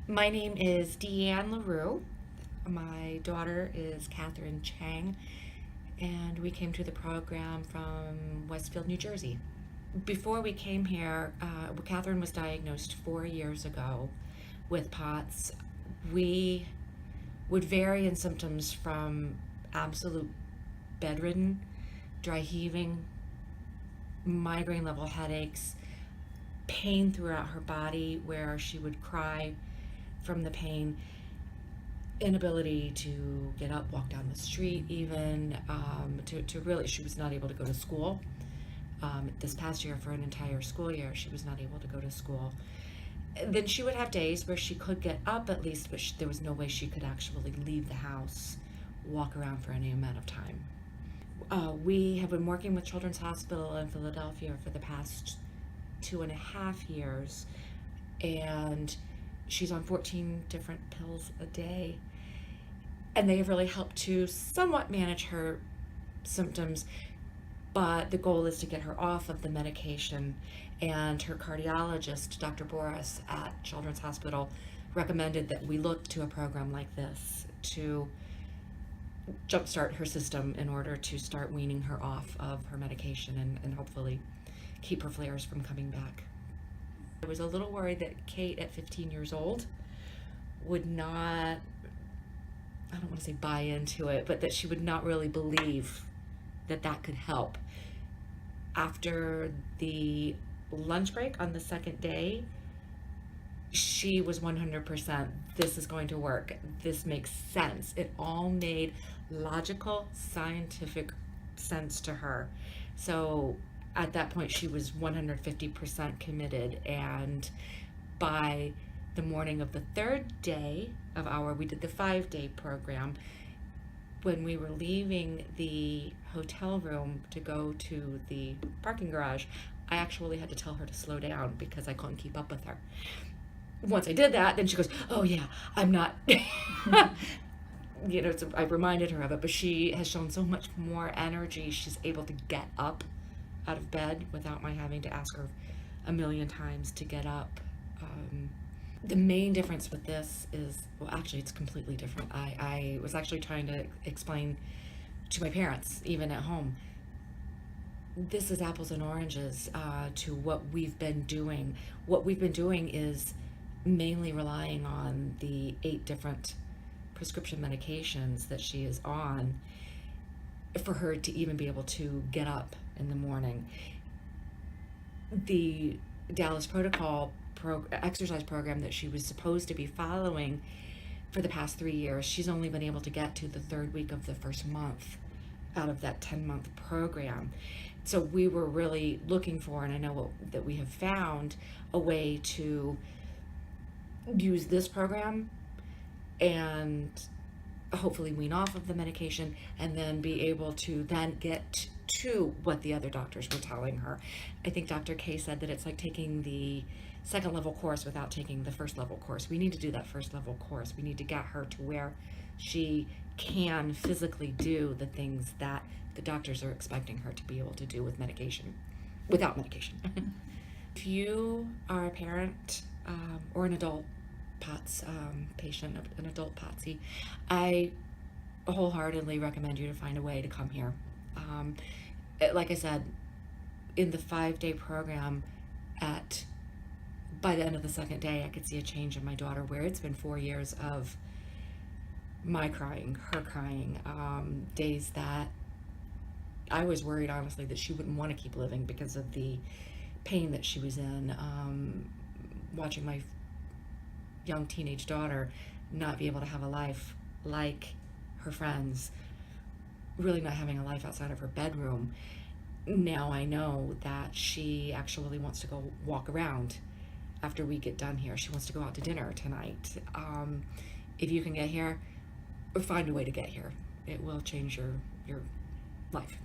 My name is Deanne LaRue. My daughter is Catherine Chang, and we came to the program from Westfield, New Jersey. Before we came here, Catherine was diagnosed 4 years ago with POTS. We would vary in symptoms from absolute bedridden, dry heaving, migraine level headaches, pain throughout her body where she would cry from the pain, inability to get up, walk down the street, even to really, she was not able to go to school. This past year, for an entire school year, she was not able to go to school. Then she would have days where she could get up at least, but there was no way she could actually leave the house, walk around for any amount of time. We have been working with Children's Hospital in Philadelphia for the past 2.5 years, and she's on 14 different pills a day, and they have really helped to somewhat manage her symptoms, but the goal is to get her off of the medication. And her cardiologist, Dr. Boris at Children's Hospital, recommended that we look to a program like this to jumpstart her system in order to start weaning her off of her medication and hopefully keep her flares from coming back. I was a little worried that Kate, at 15 years old, would not, I don't want to say buy into it, but that she would not really believe that that could help. After the lunch break on the second day, she was 100%, this is going to work. This makes sense. It all made logical, scientific sense to her. So at that point, she was 150% committed. And by the morning of the third day we did the 5-day program, when we were leaving the hotel room to go to the parking garage, I actually had to tell her to slow down because I couldn't keep up with her. Once I did that, then she goes, oh yeah, I'm not, so I reminded her of it, but she has shown so much more energy. She's able to get up out of bed without my having to ask her a million times to get up. The main difference with this is, well, actually, it's completely different. I was actually trying to explain to my parents, even at home, this is apples and oranges to what we've been doing. What we've been doing is mainly relying on the 8 different prescription medications that she is on for her to even be able to get up in the morning. The Dallas Protocol exercise program that she was supposed to be following for the past 3 years, she's only been able to get to the 3rd week of the 1st month out of that 10-month program. So we were really looking for, and I know that we have found, a way to use this program and hopefully wean off of the medication and then be able to then get to what the other doctors were telling her. I think Dr. K said that it's like taking the 2nd level course without taking the 1st level course. We need to do that 1st level course. We need to get her to where she can physically do the things that the doctors are expecting her to be able to do with medication, without medication. If you are a parent or an adult POTS patient, an adult POTSy, I wholeheartedly recommend you to find a way to come here. Like I said, in the 5-day program, by the end of the 2nd day, I could see a change in my daughter, where it's been 4 years of my crying, her crying, days that I was worried, honestly, that she wouldn't want to keep living because of the pain that she was in, watching my young teenage daughter not be able to have a life like her friends, really not having a life outside of her bedroom. Now I know that she actually wants to go walk around after we get done here. She wants to go out to dinner tonight. If you can get here, find a way to get here. It will change your life.